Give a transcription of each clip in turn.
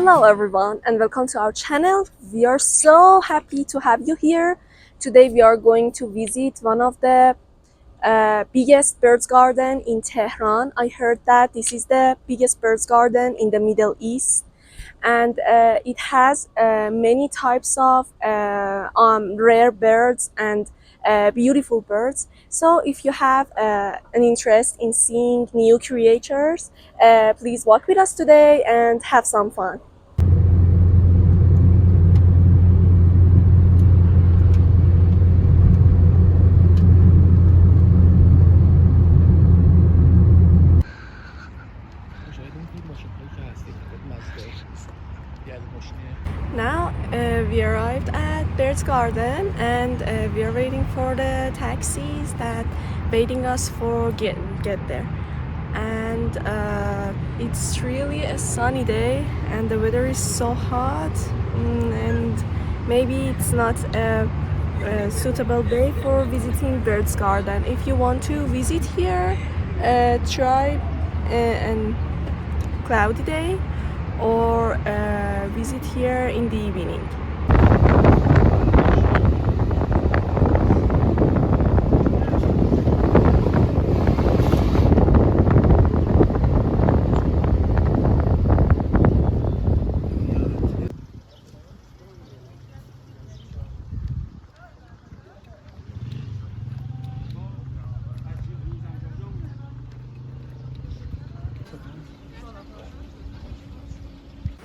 Hello everyone and welcome to our channel. We are so happy to have you here. Today we are going to visit one of the biggest birds garden in Tehran. I heard that this is the biggest birds garden in the Middle East, and it has many types of rare birds and beautiful birds. So if you have an interest in seeing new creatures, please walk with us today and have some fun. Now we arrived at Birds Garden, and we are waiting for the taxis that waiting us for get there. And it's really a sunny day, and the weather is so hot, and maybe it's not a suitable day for visiting Birds Garden. If you want to visit here, try an cloudy day or visit here in the evening.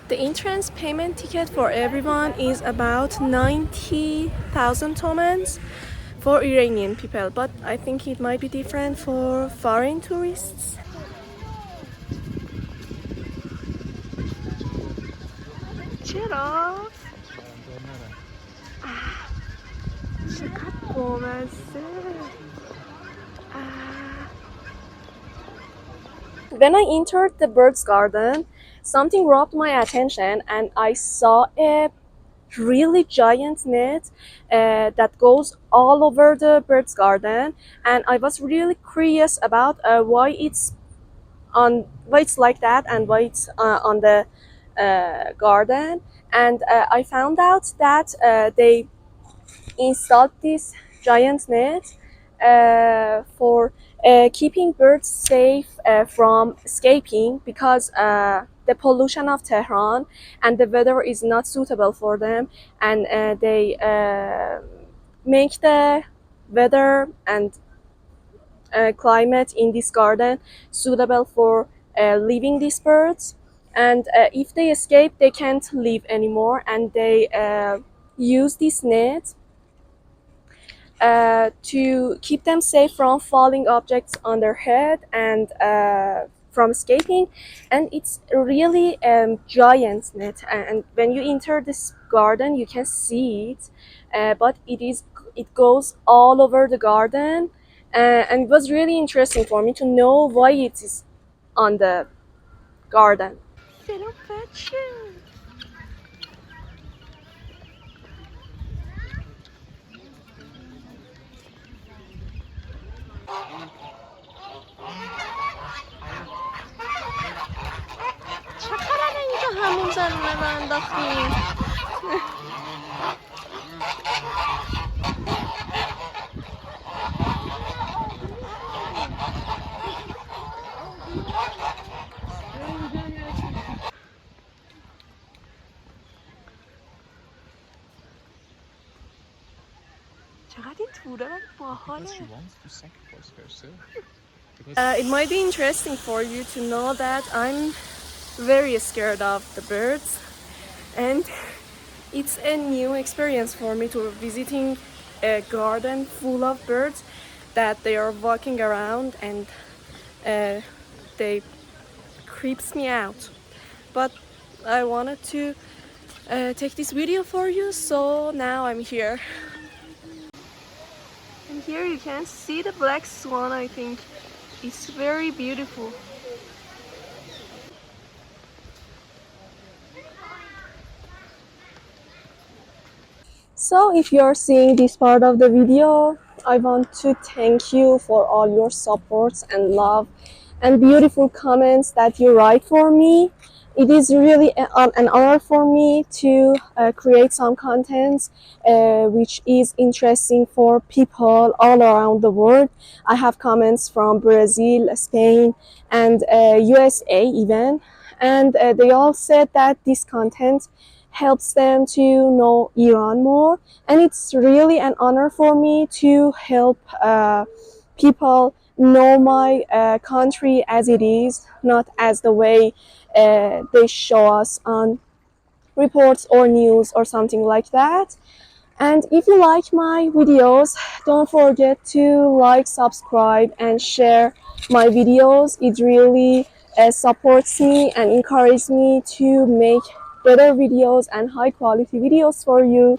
The entrance payment ticket for everyone is about 90,000 tomans for Iranian people, but I think it might be different for foreign tourists. چرا؟ چقدر بامزه. When I entered the birds garden, something grabbed my attention, and I saw a really giant net that goes all over the birds garden, and I was really curious about why it's like that and why it's on the garden. And I found out that they installed this giant net for keeping birds safe from escaping, because the pollution of Tehran and the weather is not suitable for them, and they make the weather and climate in this garden suitable for living these birds. And if they escape, they can't live anymore, and they use this net to keep them safe from falling objects on their head and from escaping. And it's really giant net, and when you enter this garden you can see it, but it goes all over the garden, and it was really interesting for me to know why it is on the garden. چقدر اینجا همون زنونه رو انداختیم. چقدر این توره ولی باحاله. It might be interesting for you to know that I'm very scared of the birds, and it's a new experience for me to visiting a garden full of birds that they are walking around, and they creeps me out. But I wanted to take this video for you, so now I'm here. And here you can see the black swan. I think it's very beautiful. So if you're seeing this part of the video, I want to thank you for all your support and love and beautiful comments that you write for me. It is really an honor for me to create some content which is interesting for people all around the world. I have comments from Brazil, Spain, and USA even, and they all said that this content helps them to know Iran more, and it's really an honor for me to help people know my country as it is, not as the way they show us on reports or news or something like that. And if you like my videos, don't forget to like, subscribe, and share my videos. It really supports me and encourages me to make better videos and high quality videos for you.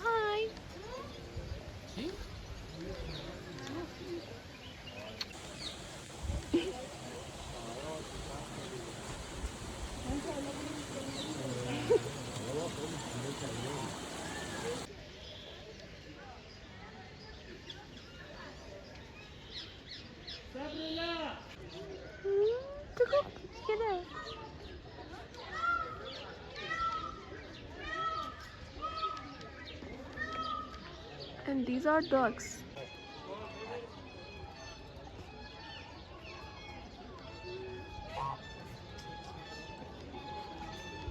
Hi. Cukup. Gel. And these are ducks.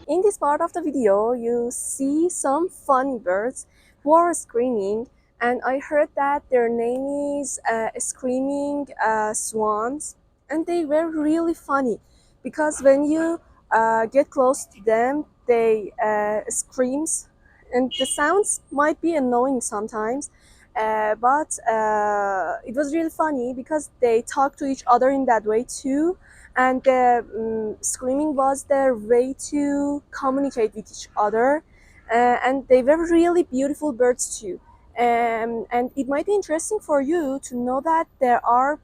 In this part of the video, you see some funny birds who are screaming, and I heard that their name is screaming swans, and they were really funny because when you get close to them, they screams, and the sounds might be annoying sometimes, but it was really funny because they talk to each other in that way too, and the screaming was their way to communicate with each other, and they were really beautiful birds too. And it might be interesting for you to know that there are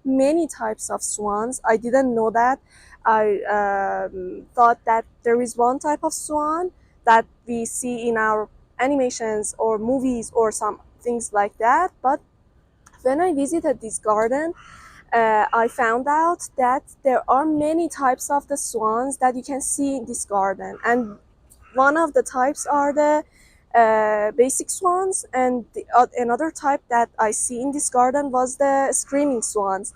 many types of swans. I didn't know that. I thought that there is one type of swan that we see in our animations or movies or some things like that, but when I visited this garden, I found out that there are many types of the swans that you can see in this garden, and one of the types are the basic swans, and another type that I see in this garden was the screaming swans.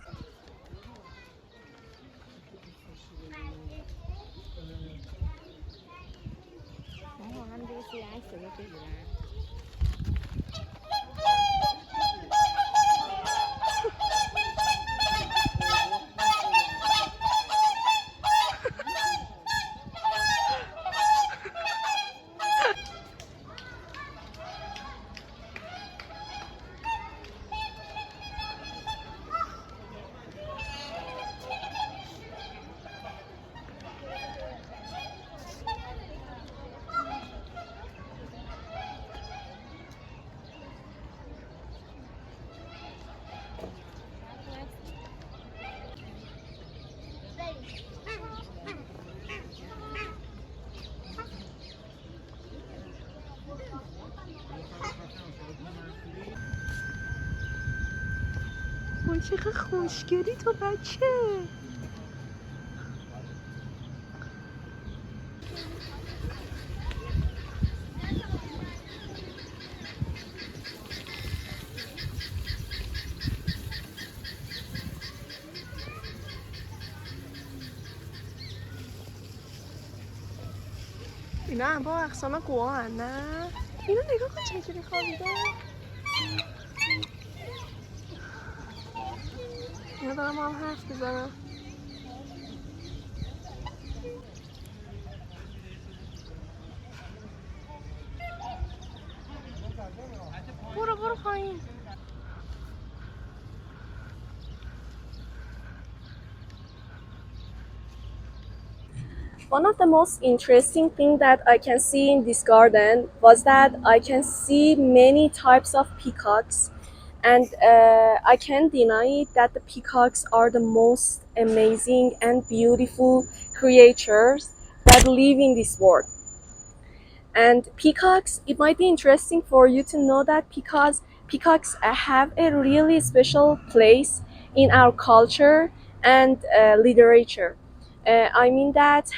وای چقدر خوشگلی تو بچه. اینا هم با اقسام قوان نه؟ اینا نگاه کن چجوری خوابیده. اینا دارم هم حرف میزنم. برو برو پایین. One of the most interesting things that I can see in this garden was that I can see many types of peacocks, and I can't deny it that the peacocks are the most amazing and beautiful creatures that live in this world. And peacocks, it might be interesting for you to know that because peacocks have a really special place in our culture and literature. I mean that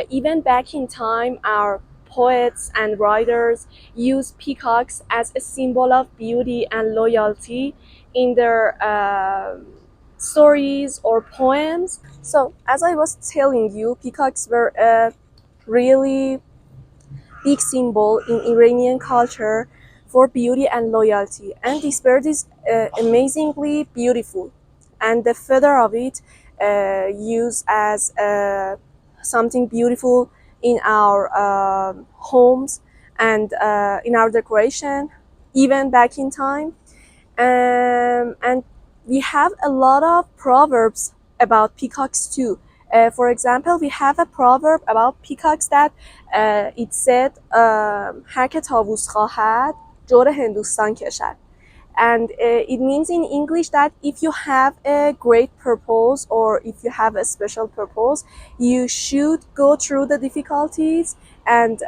even back in time, our poets and writers used peacocks as a symbol of beauty and loyalty in their stories or poems. So, as I was telling you, peacocks were a really big symbol in Iranian culture for beauty and loyalty. And this bird is amazingly beautiful, and the feather of it used as something beautiful in our homes and in our decoration, even back in time. And we have a lot of proverbs about peacocks too. For example, we have a proverb about peacocks that it said هر که طاووس خواهد جور هندوستان کشد. And it means in English that if you have a great purpose or if you have a special purpose, you should go through the difficulties and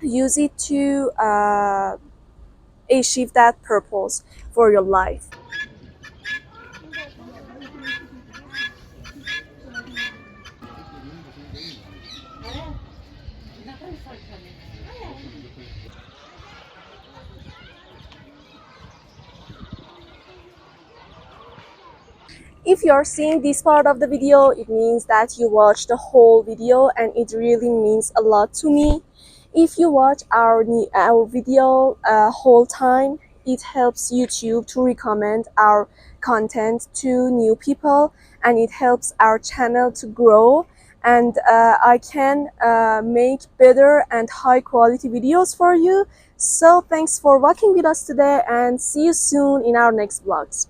use it to achieve that purpose for your life. If you're seeing this part of the video, it means that you watched the whole video and it really means a lot to me. If you watch our video whole time, it helps YouTube to recommend our content to new people and it helps our channel to grow, and I can make better and high quality videos for you. So thanks for watching with us today and see you soon in our next vlogs.